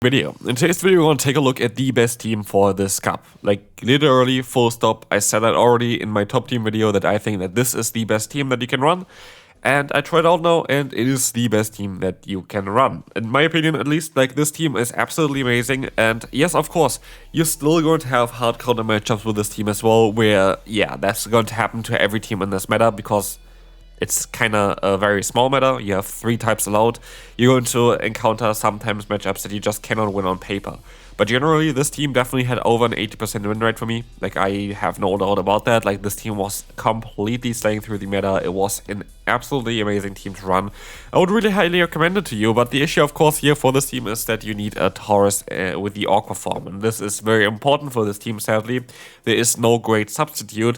Video. In today's video, we're going to take a look at the best team for this cup. Like, literally, full stop. I said that already in my top team video that I think that this is the best team that you can run. And I tried out now, and it is the best team that you can run. In my opinion, at least, like, this team is absolutely amazing. And yes, of course, you're still going to have hard counter matchups with this team as well, where, yeah, that's going to happen to every team in this meta, because it's kind of a very small meta. You have 3 types allowed. You're going to encounter sometimes matchups that you just cannot win on paper. But generally, this team definitely had over an 80% win rate for me. Like, I have no doubt about that. Like, this team was completely slaying through the meta. It was an absolutely amazing team to run. I would really highly recommend it to you. But the issue, of course, here for this team is that you need a Tauros with the Aqua form. And this is very important for this team, sadly. There is no great substitute.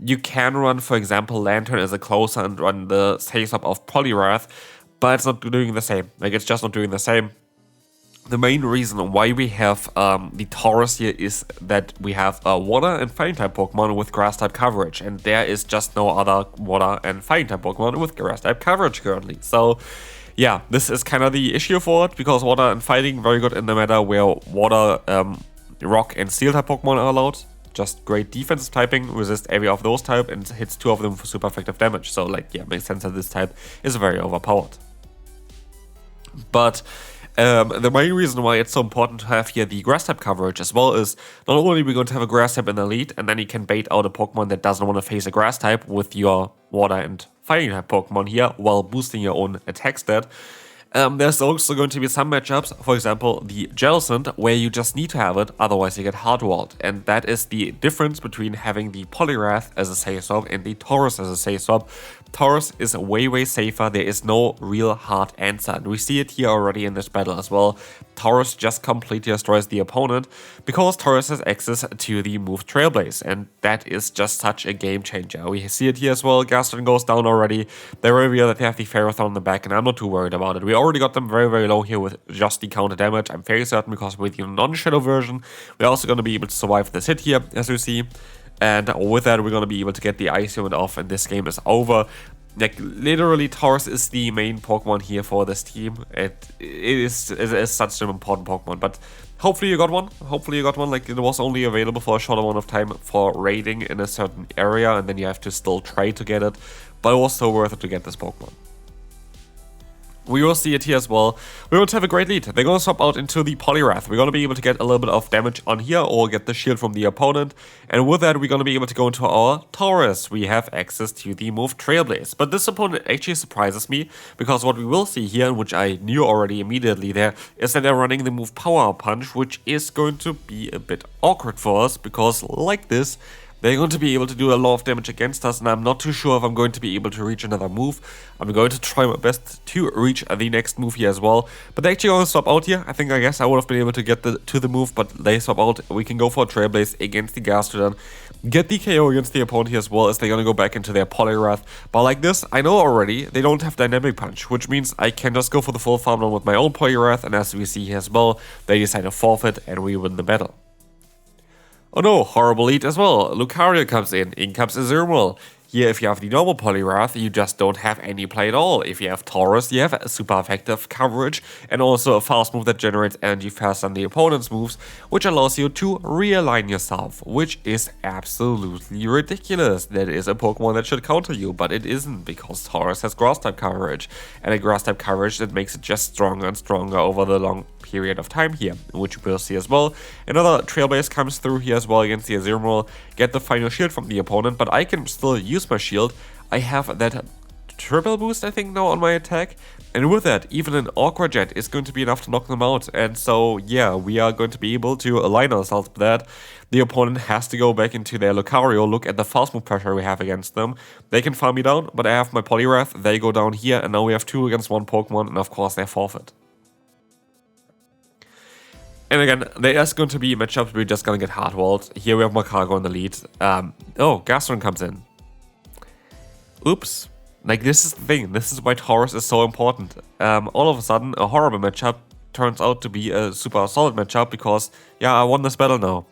You can run, for example, Lantern as a closer and run the Say-Swap of Poliwrath, but it's not doing the same. Like, it's just not doing the same. The main reason why we have the Tauros here is that we have a Water and Fighting type Pokemon with Grass type coverage, and there is just no other Water and Fighting type Pokemon with Grass type coverage currently. So, yeah, this is kind of the issue for it, because Water and Fighting very good in the meta where Water, Rock, and Steel type Pokemon are allowed. Just great defensive typing, resist every of those type, and hits 2 of them for super effective damage. So, like, yeah, makes sense that this type is very overpowered. But the main reason why it's so important to have here the grass type coverage as well is not only are we going to have a grass type in the lead, and then you can bait out a Pokemon that doesn't want to face a grass type with your water and fighting type Pokemon here while boosting your own attack stat. There's also going to be some matchups, for example, the Jellicent, where you just need to have it, otherwise you get hardwalled. And that is the difference between having the Poliwrath as a Say-Swap and the Tauros as a Say-Swap. Tauros is way safer, there is no real hard answer. And we see it here already in this battle as well. Tauros just completely destroys the opponent because Tauros has access to the move Trailblaze, and that is just such a game changer. We see it here as well. Gastron goes down already. They reveal that they have the Ferrothorn in the back, and I'm not too worried about it. We already got them very low here with just the counter damage. I'm very certain, because with the non-shadow version, we're also going to be able to survive this hit here, as you see. And with that, we're going to be able to get the Ice Unit off, and this game is over. Like, literally, Tauros is the main Pokemon here for this team. It is such an important Pokemon, but hopefully you got one. Like, it was only available for a short amount of time for raiding in a certain area, and then you have to still try to get it. But it was so worth it to get this Pokemon. We will see it here as well. We're going to have a great lead. They're going to swap out into the Poliwrath. We're going to be able to get a little bit of damage on here or get the shield from the opponent. And with that, we're going to be able to go into our Tauros. We have access to the move Trailblaze. But this opponent actually surprises me, because what we will see here, which I knew already immediately there, is that they're running the move Power Punch, which is going to be a bit awkward for us, because like this, they're going to be able to do a lot of damage against us, and I'm not too sure if I'm going to be able to reach another move. I'm going to try my best to reach the next move here as well. But they actually going to swap out here. I guess I would have been able to get to the move, but they swap out. We can go for a Trailblaze against the Gastrodon, get the KO against the opponent here as well, as they're going to go back into their Poliwrath. But like this, I know already they don't have Dynamic Punch, which means I can just go for the full farm run with my own Poliwrath, and as we see here as well, they decide to forfeit and we win the battle. Oh no, horrible lead as well. Lucario comes in comes Azumarill. Here, if you have the normal Poliwrath, you just don't have any play at all. If you have Tauros, you have a super effective coverage and also a fast move that generates energy faster than the opponent's moves, which allows you to realign yourself, which is absolutely ridiculous. That is a Pokemon that should counter you, but it isn't, because Tauros has Grass-type coverage, and a Grass-type coverage that makes it just stronger and stronger over the long period of time here, which we'll see as well. Another Trailblaze comes through here as well against the Azumarill, get the final shield from the opponent, but I can still use my shield. I have that triple boost, I think, now on my attack, and with that, even an Aqua Jet is going to be enough to knock them out. And so, yeah, we are going to be able to align ourselves with that. The opponent has to go back into their Lucario, look at the fast move pressure we have against them. They can farm me down, but I have my Poliwrath, they go down here, and now we have 2 against 1 Pokemon, and of course they forfeit. And again, there is going to be matchups we're just going to get hardwalled. Here we have Macago in the lead. Oh, Gastron comes in. Oops. Like, this is the thing. This is why Tauros is so important. All of a sudden, a horrible matchup turns out to be a super solid matchup, because, yeah, I won this battle now.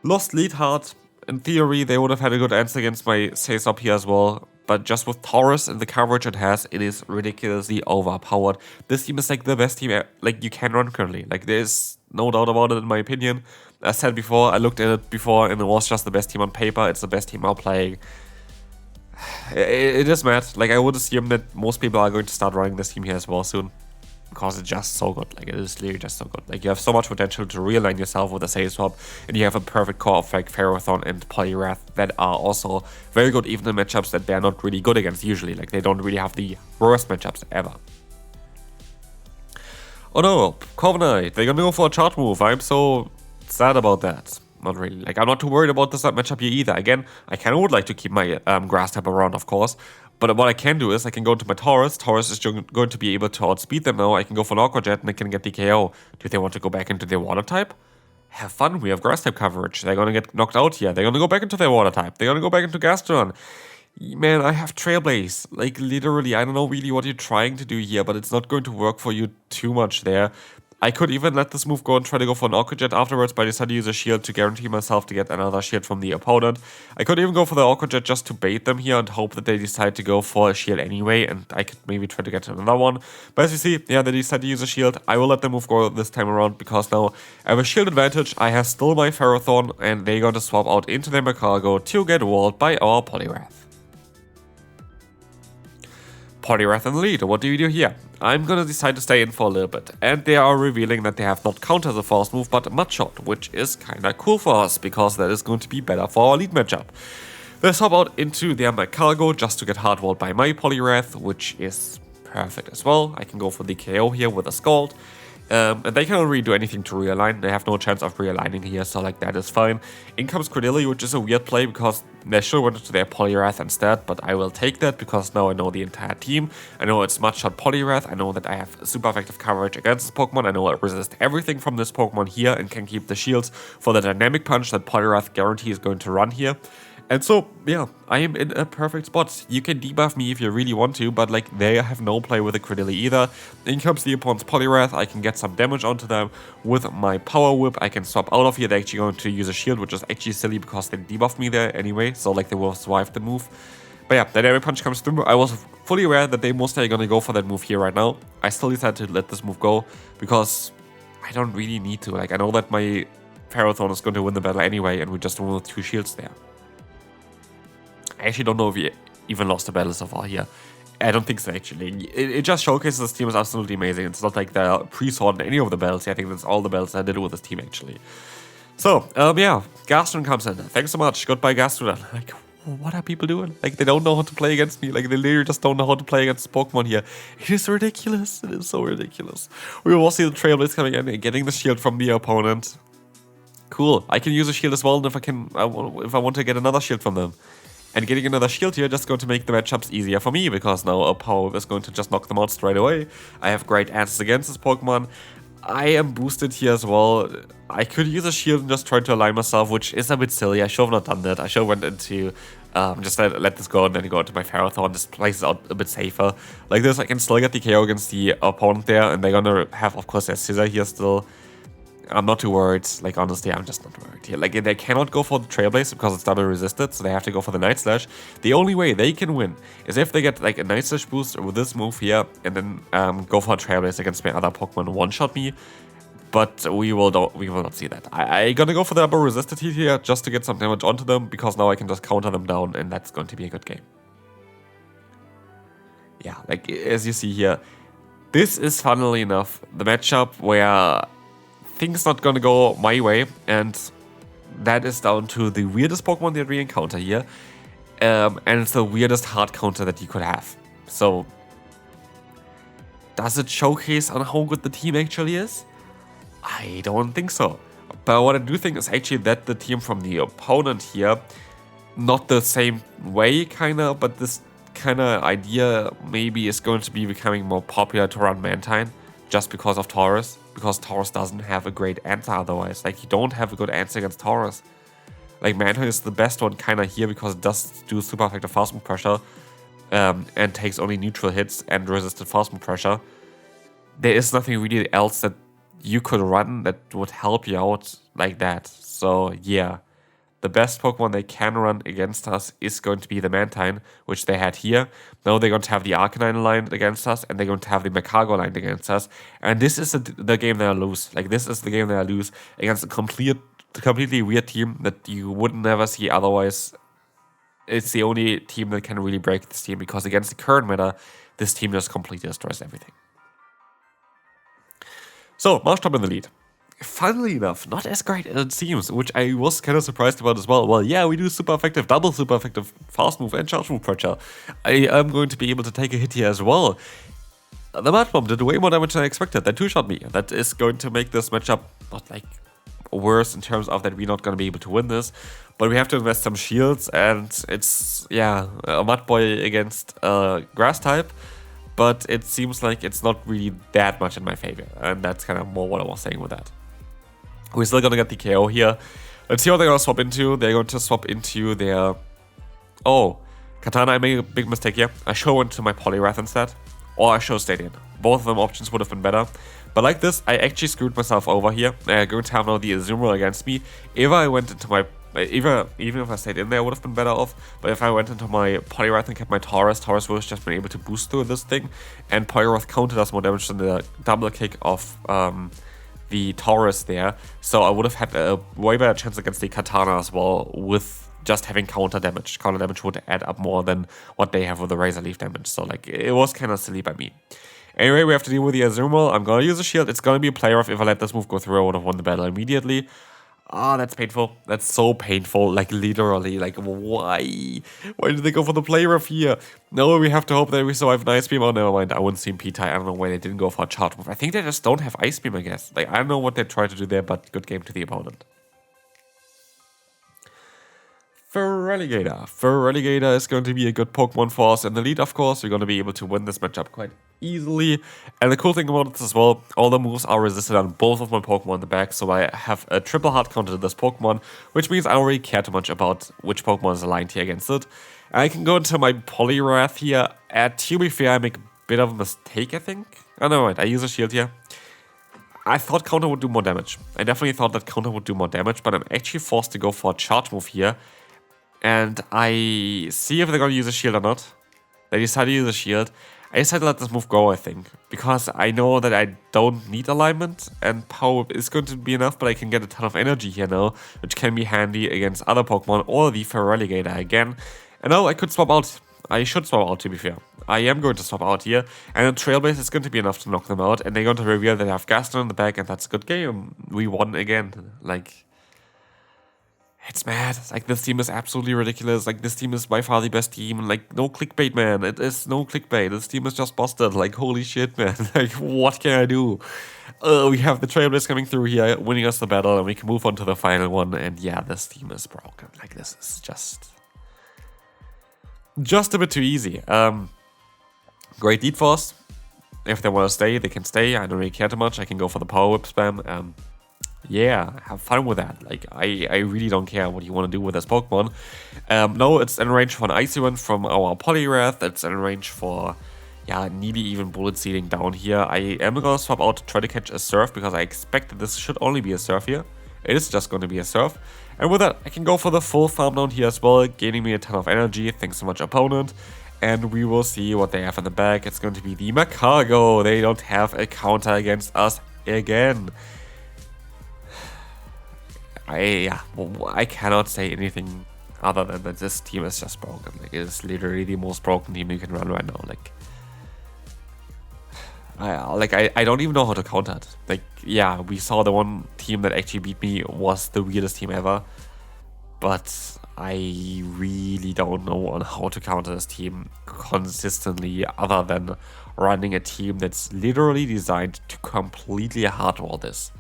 Lost Lostheart. In theory, they would have had a good answer against my Say-Swap here as well. but just with Tauros and the coverage it has, it is ridiculously overpowered. This team is like the best team like you can run currently. Like there's no doubt about it in my opinion. As said before, I looked at it before and it was just the best team on paper. It's the best team now playing. It is mad. Like I would assume that most people are going to start running this team here as well soon. Because it's just so good. Like it is literally just so good. Like you have so much potential to realign yourself with a save swap, and you have a perfect core of like Pharaohthorn and Poliwrath that are also very good even in matchups that they're not really good against usually. Like they don't really have the worst matchups ever. Oh no, Corviknight, they're gonna go for a charge move. I'm so sad about that. Not really. Like I'm not too worried about this matchup here either. Again, I kind of would like to keep my grass type around, of course. But what I can do is I can go into my Tauros. Tauros is going to be able to outspeed them now. I can go for an Aqua Jet and I can get the KO. Do they want to go back into their water type? Have fun, we have grass type coverage. They're gonna get knocked out here. They're gonna go back into their water type. They're gonna go back into Gastrodon. Man, I have Trailblaze. Like literally, I don't know really what you're trying to do here, but it's not going to work for you too much there. I could even let this move go and try to go for an Aqua Jet afterwards, but I decided to use a shield to guarantee myself to get another shield from the opponent. I could even go for the Aqua Jet just to bait them here and hope that they decide to go for a shield anyway, and I could maybe try to get another one. But as you see, yeah, they decide to use a shield. I will let the move go this time around because now I have a shield advantage. I have still my Pharaohthorn, and they're going to swap out into their Cargo to get walled by our Poliwrath. Poliwrath in the lead. What do we do here? I'm gonna decide to stay in for a little bit, and they are revealing that they have not countered the force move but Mudshot, which is kinda cool for us because that is going to be better for our lead matchup. They swap out into their Cargo just to get hardwalled by my Poliwrath, which is perfect as well. I can go for the KO here with a Scald. And they cannot really do anything to realign. They have no chance of realigning here, so like that is fine. In comes Credilli, which is a weird play because they should have went into their Poliwrath instead, but I will take that because now I know the entire team. I know it's Mudshot Poliwrath. I know that I have super effective coverage against this Pokemon. I know I resist everything from this Pokemon here and can keep the shields for the dynamic punch that Poliwrath guarantee is going to run here. And so, yeah, I am in a perfect spot. You can debuff me if you really want to, but like they have no play with the Credilli either. In comes the opponent's Poliwrath. I can get some damage onto them with my Power Whip. I can swap out of here. They're actually going to use a shield, which is actually silly because they debuffed me there anyway. So like they will survive the move. But yeah, the Dynamic Punch comes through. I was fully aware that they most likely going to go for that move here right now. I still decided to let this move go because I don't really need to. Like I know that my Pharaohthorn is going to win the battle anyway, and we just won with 2 shields there. I actually don't know if we even lost the battle so far here. I don't think so, actually. It just showcases this team is absolutely amazing. It's not like they're pre-sorted in any of the battles. I think that's all the battles I did with this team, actually. So, yeah, Gastrodon comes in. Thanks so much. Goodbye, Gastrodon. Like, what are people doing? Like, they don't know how to play against me. Like, they literally just don't know how to play against Pokemon here. It is ridiculous. It is so ridiculous. We will see the Trailblaze coming in and getting the shield from the opponent. Cool. I can use a shield as well, and if I want to get another shield from them. And getting another shield here just going to make the matchups easier for me, because now a Power Whip is going to just knock them out straight away. I have great answers against this Pokemon. I am boosted here as well. I could use a shield and just try to align myself, which is a bit silly. I should have not done that. I should have went into, just let this go and then go into my Pharaohthorn. This plays out a bit safer. Like this, I can still get the KO against the opponent there, and they're gonna have, of course, their Scissor here still. I'm not too worried. Like, honestly, I'm just not worried here. Like, they cannot go for the Trailblaze because it's double resisted, so they have to go for the Night Slash. The only way they can win is if they get, like, a Night Slash boost with this move here and then go for a Trailblaze against my other Pokemon one-shot me. But we will not see that. I'm gonna go for the double resisted heat here just to get some damage onto them, because now I can just counter them down, and that's going to be a good game. Yeah, like, as you see here, this is, funnily enough, the matchup where things not gonna go my way, and that is down to the weirdest Pokemon that we encounter here, and it's the weirdest hard counter that you could have. So, does it showcase on how good the team actually is? I don't think so. But what I do think is actually that the team from the opponent here, not the same way kinda, but this kinda idea maybe is going to be becoming more popular to run Mantine, just because of Tauros. Because Tauros doesn't have a great answer otherwise. Like, you don't have a good answer against Tauros. Like, Mantine is the best one kinda here because it does do super effective fast move pressure, and takes only neutral hits and resisted fast move pressure. There is nothing really else that you could run that would help you out like that. So, yeah. the best Pokemon they can run against us is going to be the Mantine, which they had here. Now they're going to have the Arcanine aligned against us, and they're going to have the Magcargo aligned against us. And this is the game they lose. Like, this is the game they lose against a completely weird team that you would never see otherwise. It's the only team that can really break this team, because against the current meta, this team just completely destroys everything. So, Marshtomp in the lead. Funnily enough, not as great as it seems, which I was kind of surprised about as well. Well, yeah, we do super effective, double super effective fast move and charge move pressure. I am going to be able to take a hit here as well. The Marshtomp did way more damage than I expected. That two-shot me. That is going to make this matchup not like worse in terms of that we're not going to be able to win this. But we have to invest some shields, and it's, yeah, a Mudboy against Grass type. But it seems like it's not really that much in my favor, and that's kind of more what I was saying with that. We're still gonna get the KO here. Let's see what they're gonna swap into. They're going to swap into their... Oh, Katana, I made a big mistake here. I should have went to my Poliwrath instead, or I should have stayed in. Both of them options would have been better. But like this, I actually screwed myself over here. I'm going to have now the Azumarill against me. If I went into my... even if I stayed in there, I would have been better off. But if I went into my Poliwrath and kept my Tauros would have just been able to boost through this thing. And Poliwrath counted us more damage than the double kick of the Tauros there. So I would have had a way better chance against the Katana as well, with just having counter damage. Counter damage would add up more than what they have with the Razor Leaf damage. So like, it was kind of silly by me. Anyway, we have to deal with the Azumarill. I'm gonna use a shield. It's gonna be a play rough. If I let this move go through, I would have won the battle immediately. Ah, that's painful. That's so painful. Like, literally. Like, why? Why did they go for the play rough here? No, we have to hope that we survive an Ice Beam. Oh, never mind. I wouldn't see P-Tie. I don't know why they didn't go for a charge move. I think they just don't have Ice Beam, I guess. Like, I don't know what they tried to do there, but good game to the opponent. Feraligatr is going to be a good Pokemon for us in the lead, of course. We're going to be able to win this matchup quite easily. And the cool thing about it as well, all the moves are resisted on both of my Pokemon in the back, so I have a triple hard counter to this Pokemon, which means I don't really care too much about which Pokemon is aligned here against it. And I can go into my Poliwrath here. To be fair, I make a bit of a mistake, I think. Oh, never mind. I use a shield here. I thought counter would do more damage. I definitely thought that counter would do more damage, but I'm actually forced to go for a charge move here. And I see if they're going to use a shield or not. They decide to use a shield. I decided to let this move go, I think. Because I know that I don't need alignment. And power is going to be enough, but I can get a ton of energy here now. Which can be handy against other Pokemon or the Feraligatr again. And now I could swap out. I should swap out, to be fair. I am going to swap out here. And a Trailblaze is going to be enough to knock them out. And they're going to reveal that they have Gaston in the back. And that's a good game. We won again. Like... It's mad. Like, this team is absolutely ridiculous. Like, this team is by far the best team. Like, no clickbait, man. It is no clickbait. This team is just busted. Like, holy shit, man. Like, what can I do? We have the Trailblaze coming through here, winning us the battle, and we can move on to the final one. And yeah, this team is broken. Like, this is just a bit too easy. Great lead for us. If they want to stay, they can stay. I don't really care too much. I can go for the Power Whip spam. Yeah, have fun with that. Like, I really don't care what you want to do with this Pokemon. No, it's in range for an Icy Wind from our Poliwrath. It's in range for, yeah, nearly even Bullet Seeding down here. I am going to swap out to try to catch a Surf, because I expect that this should only be a Surf here. It is just going to be a Surf. And with that, I can go for the full farm down here as well, gaining me a ton of energy. Thanks so much, opponent. And we will see what they have in the back. It's going to be the Magcargo. They don't have a counter against us again. I cannot say anything other than that this team is just broken. Like, it is literally the most broken team you can run right now. Like, I don't even know how to counter it. Like, yeah, we saw the one team that actually beat me was the weirdest team ever. But I really don't know on how to counter this team consistently, other than running a team that's literally designed to completely hardwall this.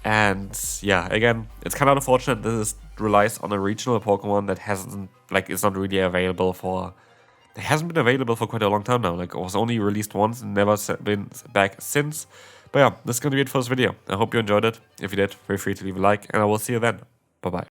And yeah, again, it's kind of unfortunate this relies on a regional Pokemon that is not really available for... It hasn't been available for quite a long time now. Like, it was only released once and never been back since. But yeah, this is going to be it for this video. I hope you enjoyed it. If you did, feel free to leave a like, and I will see you then. Bye-bye.